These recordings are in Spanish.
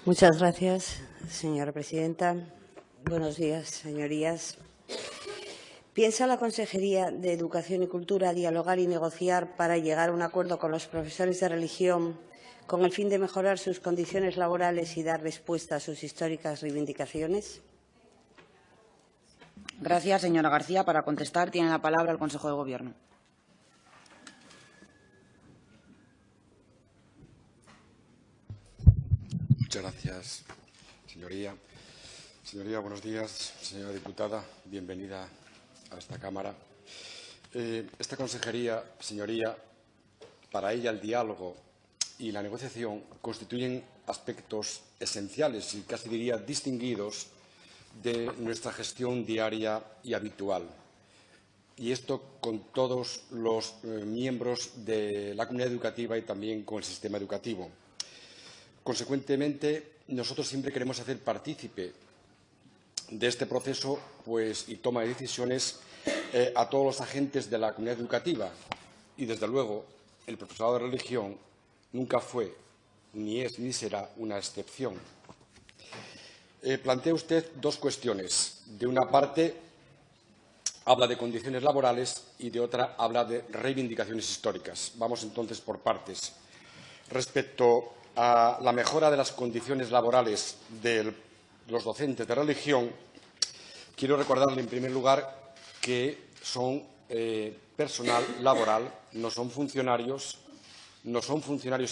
Muchas gracias, señora presidenta. Buenos días, señorías. ¿Piensa la Consejería de Educación y Cultura dialogar y negociar para llegar a un acuerdo con los profesores de religión con el fin de mejorar sus condiciones laborales y dar respuesta a sus históricas reivindicaciones? Gracias, señora García. Para contestar, tiene la palabra el Consejo de Gobierno. Muchas gracias, señoría. Señoría, buenos días. Señora diputada, bienvenida a esta Cámara. Esta consejería, señoría, para ella el diálogo y la negociación constituyen aspectos esenciales y casi diría distinguidos de nuestra gestión diaria y habitual. Y esto con todos los miembros de la comunidad educativa y también con el sistema educativo. Consecuentemente, nosotros siempre queremos hacer partícipe de este proceso y toma de decisiones a todos los agentes de la comunidad educativa. Y, desde luego, el profesorado de religión nunca fue, ni es, ni será una excepción. Plantea usted dos cuestiones. De una parte, habla de condiciones laborales y, de otra, habla de reivindicaciones históricas. Vamos entonces por partes. Respecto a la mejora de las condiciones laborales de los docentes de religión, quiero recordarle, en primer lugar, que son personal laboral, no son funcionarios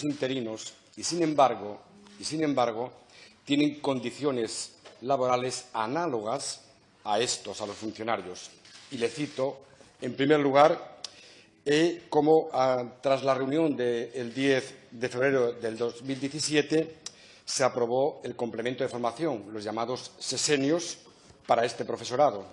interinos y, sin embargo, tienen condiciones laborales análogas a los funcionarios. Y le cito, en primer lugar, cómo tras la reunión del 10 de febrero del 2017 se aprobó el complemento de formación, los llamados sesenios, para este profesorado.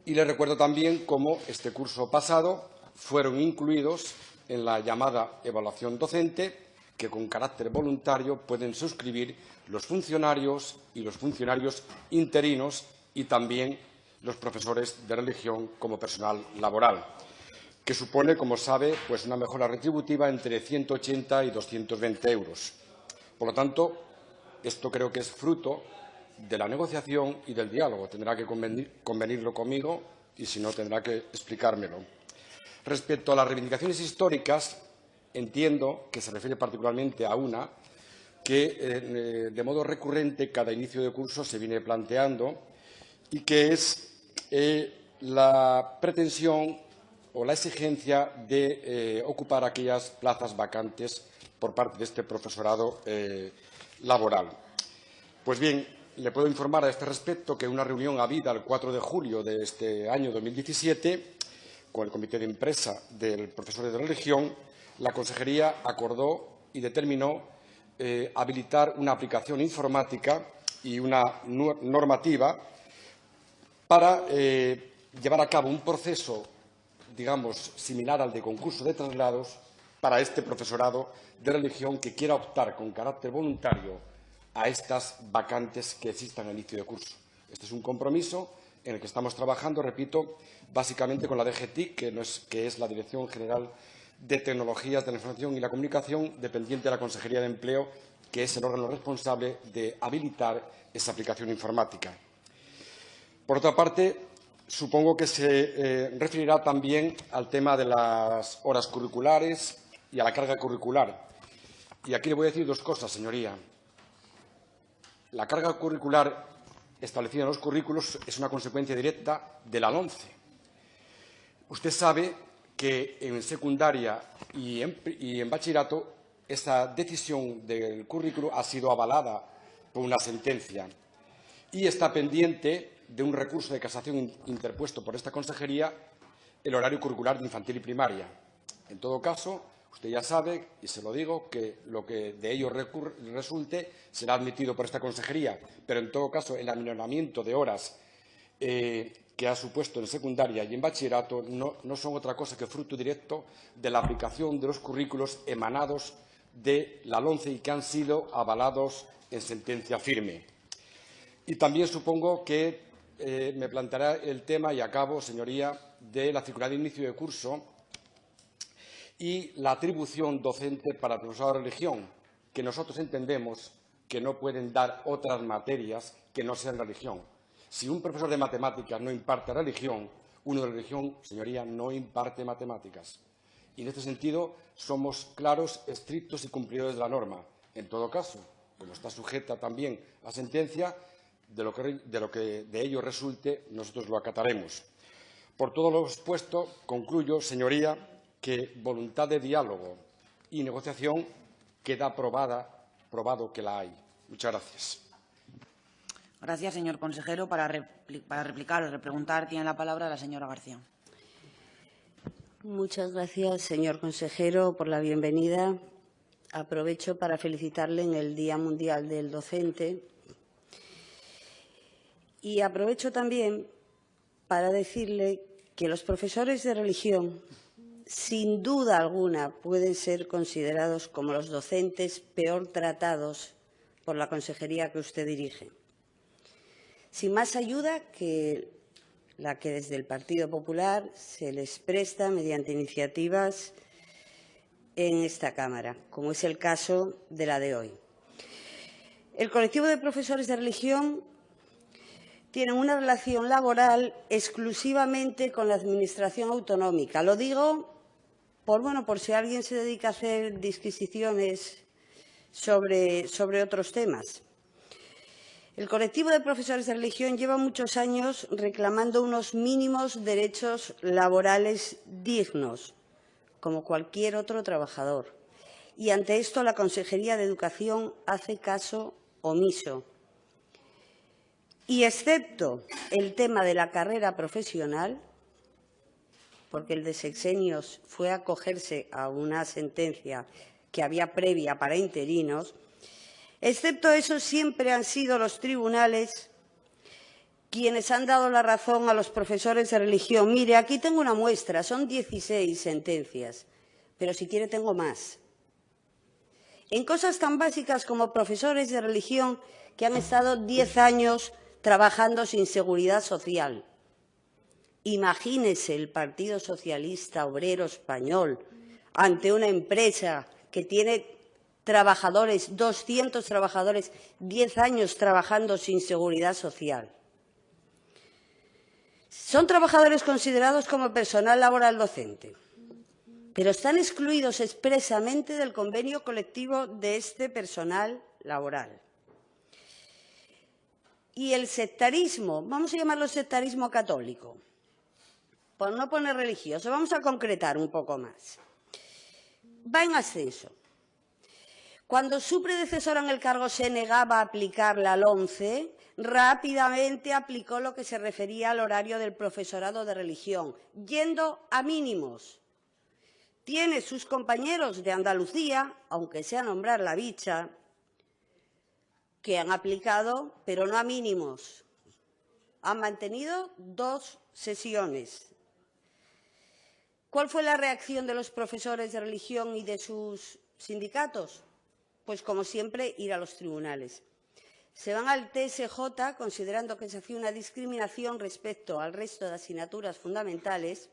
Y le recuerdo también cómo este curso pasado fueron incluidos en la llamada evaluación docente, que con carácter voluntario pueden suscribir los funcionarios y los funcionarios interinos y también los profesores de religión como personal laboral, que supone, como sabe, una mejora retributiva entre 180 y 220 euros. Por lo tanto, esto creo que es fruto de la negociación y del diálogo. Tendrá que convenirlo conmigo y, si no, tendrá que explicármelo. Respecto a las reivindicaciones históricas, entiendo que se refiere particularmente a una que, de modo recurrente, cada inicio de curso se viene planteando y que es la pretensión o la exigencia de ocupar aquellas plazas vacantes por parte de este profesorado laboral. Pues bien, le puedo informar a este respecto que en una reunión habida el 4 de julio de este año 2017, con el Comité de Empresa del Profesor de Religión, la Consejería acordó y determinó habilitar una aplicación informática y una normativa para llevar a cabo un proceso, digamos, similar al de concurso de traslados para este profesorado de religión que quiera optar con carácter voluntario a estas vacantes que existan al inicio de curso. Este es un compromiso en el que estamos trabajando, repito, básicamente con la DGTIC, que es la Dirección General de Tecnologías de la Información y la Comunicación, dependiente de la Consejería de Empleo, que es el órgano responsable de habilitar esa aplicación informática. Por otra parte, supongo que se referirá también al tema de las horas curriculares y a la carga curricular. Y aquí le voy a decir dos cosas, señoría. La carga curricular establecida en los currículos es una consecuencia directa de la LOMCE. Usted sabe que en secundaria y en bachillerato esta decisión del currículo ha sido avalada por una sentencia y está pendiente de un recurso de casación interpuesto por esta consejería el horario curricular de infantil y primaria. En todo caso, usted ya sabe, y se lo digo, que lo que de ello resulte será admitido por esta consejería, pero en todo caso el aminoramiento de horas que ha supuesto en secundaria y en bachillerato no son otra cosa que fruto directo de la aplicación de los currículos emanados de la LOMCE y que han sido avalados en sentencia firme. Y también supongo que me planteará el tema, y acabo, señoría, de la circular de inicio de curso y la atribución docente para el profesorado de religión, que nosotros entendemos que no pueden dar otras materias que no sean religión. Si un profesor de matemáticas no imparte religión, uno de religión, señoría, no imparte matemáticas. Y en este sentido somos claros, estrictos y cumplidores de la norma. En todo caso, como está sujeta también a sentencia, de lo que de ello resulte, nosotros lo acataremos. Por todo lo expuesto, concluyo, señoría, que voluntad de diálogo y negociación queda probado que la hay. Muchas gracias. Gracias, señor consejero. Para replicar o repreguntar tiene la palabra la señora García. Muchas gracias, señor consejero, por la bienvenida. Aprovecho para felicitarle en el Día Mundial del Docente. Y aprovecho también para decirle que los profesores de religión, sin duda alguna, pueden ser considerados como los docentes peor tratados por la consejería que usted dirige. Sin más ayuda que la que desde el Partido Popular se les presta mediante iniciativas en esta Cámara, como es el caso de la de hoy. El colectivo de profesores de religión tiene una relación laboral exclusivamente con la Administración autonómica. Lo digo por si alguien se dedica a hacer disquisiciones sobre otros temas. El colectivo de profesores de religión lleva muchos años reclamando unos mínimos derechos laborales dignos, como cualquier otro trabajador. Y ante esto la Consejería de Educación hace caso omiso. Y excepto el tema de la carrera profesional, porque el de sexenios fue acogerse a una sentencia que había previa para interinos, excepto eso, siempre han sido los tribunales quienes han dado la razón a los profesores de religión. Mire, aquí tengo una muestra, son 16 sentencias, pero si quiere tengo más. En cosas tan básicas como profesores de religión que han estado 10 años trabajando sin seguridad social. Imagínese el Partido Socialista Obrero Español ante una empresa que tiene trabajadores, 200 trabajadores, 10 años trabajando sin seguridad social. Son trabajadores considerados como personal laboral docente, pero están excluidos expresamente del convenio colectivo de este personal laboral. Y el sectarismo, vamos a llamarlo sectarismo católico, por no poner religioso, vamos a concretar un poco más. Va en ascenso. Cuando su predecesora en el cargo se negaba a aplicar la LOMCE, rápidamente aplicó lo que se refería al horario del profesorado de religión, yendo a mínimos. Tiene sus compañeros de Andalucía, aunque sea nombrar la bicha, que han aplicado, pero no a mínimos. Han mantenido 2 sesiones. ¿Cuál fue la reacción de los profesores de religión y de sus sindicatos? Pues, como siempre, ir a los tribunales. Se van al TSJ considerando que se hacía una discriminación respecto al resto de asignaturas fundamentales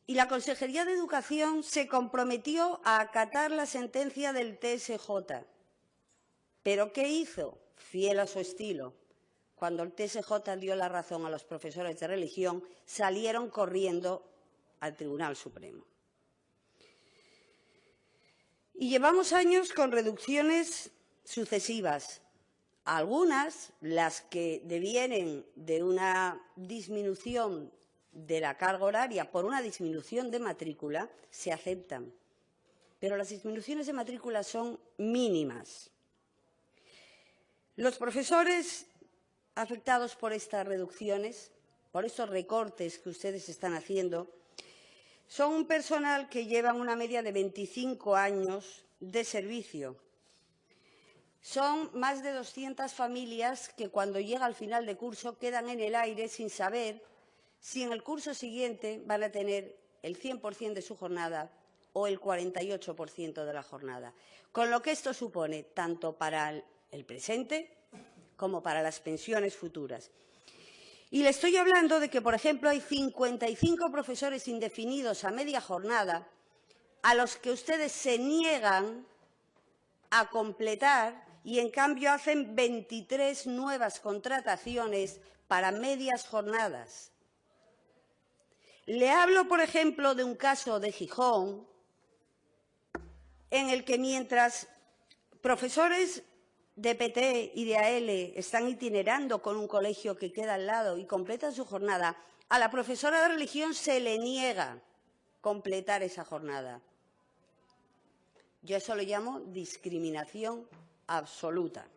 y la Consejería de Educación se comprometió a acatar la sentencia del TSJ. ¿Pero qué hizo? Fiel a su estilo. Cuando el TSJ dio la razón a los profesores de religión, salieron corriendo al Tribunal Supremo. Y llevamos años con reducciones sucesivas. Algunas, las que devienen de una disminución de la carga horaria por una disminución de matrícula, se aceptan. Pero las disminuciones de matrícula son mínimas. Los profesores afectados por estas reducciones, por estos recortes que ustedes están haciendo, son un personal que lleva una media de 25 años de servicio. Son más de 200 familias que cuando llega al final de curso quedan en el aire sin saber si en el curso siguiente van a tener el 100% de su jornada o el 48% de la jornada. Con lo que esto supone tanto para el presente como para las pensiones futuras. Y le estoy hablando de que, por ejemplo, hay 55 profesores indefinidos a media jornada a los que ustedes se niegan a completar y, en cambio, hacen 23 nuevas contrataciones para medias jornadas. Le hablo, por ejemplo, de un caso de Gijón, en el que mientras profesores de PT y de AL están itinerando con un colegio que queda al lado y completan su jornada, a la profesora de religión se le niega completar esa jornada. Yo eso lo llamo discriminación absoluta.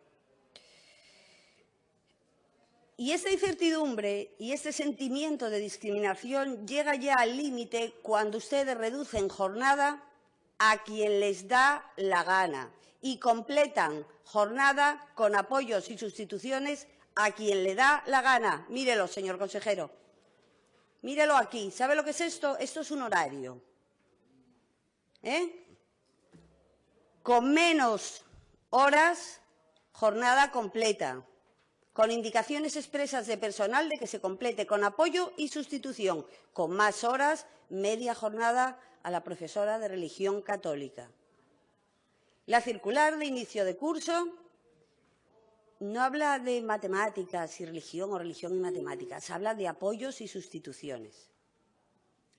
Y esta incertidumbre y este sentimiento de discriminación llega ya al límite cuando ustedes reducen jornada a quien les da la gana y completan jornada con apoyos y sustituciones a quien le da la gana. Mírelo, señor consejero. Mírelo aquí. ¿Sabe lo que es esto? Esto es un horario. Con menos horas, jornada completa. Con indicaciones expresas de personal de que se complete con apoyo y sustitución. Con más horas, media jornada a la profesora de religión católica. La circular de inicio de curso no habla de matemáticas y religión o religión y matemáticas, habla de apoyos y sustituciones.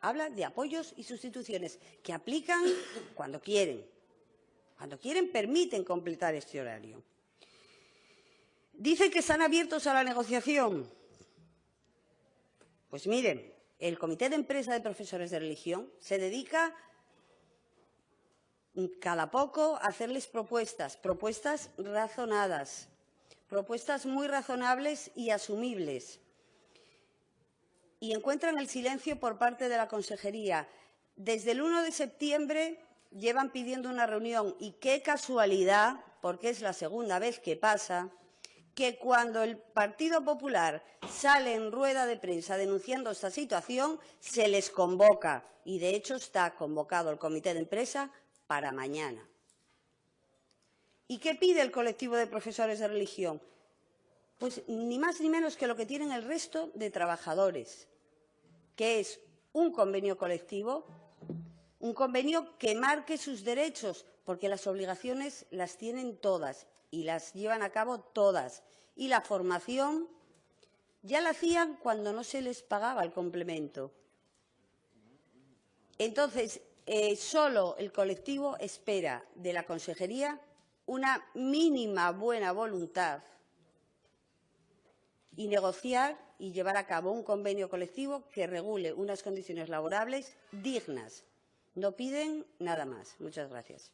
Habla de apoyos y sustituciones que aplican cuando quieren. Cuando quieren, permiten completar este horario. Dicen que están abiertos a la negociación. Pues miren, el Comité de Empresa de Profesores de Religión se dedica cada poco a hacerles propuestas razonadas, propuestas muy razonables y asumibles. Y encuentran el silencio por parte de la Consejería. Desde el 1 de septiembre llevan pidiendo una reunión y qué casualidad, porque es la segunda vez que pasa, que cuando el Partido Popular sale en rueda de prensa denunciando esta situación, se les convoca. Y, de hecho, está convocado el Comité de Empresa para mañana. ¿Y qué pide el colectivo de profesores de religión? Pues ni más ni menos que lo que tienen el resto de trabajadores, que es un convenio colectivo, un convenio que marque sus derechos, porque las obligaciones las tienen todas y las llevan a cabo todas. Y la formación ya la hacían cuando no se les pagaba el complemento. Entonces, solo el colectivo espera de la Consejería una mínima buena voluntad y negociar y llevar a cabo un convenio colectivo que regule unas condiciones laborables dignas. No piden nada más. Muchas gracias.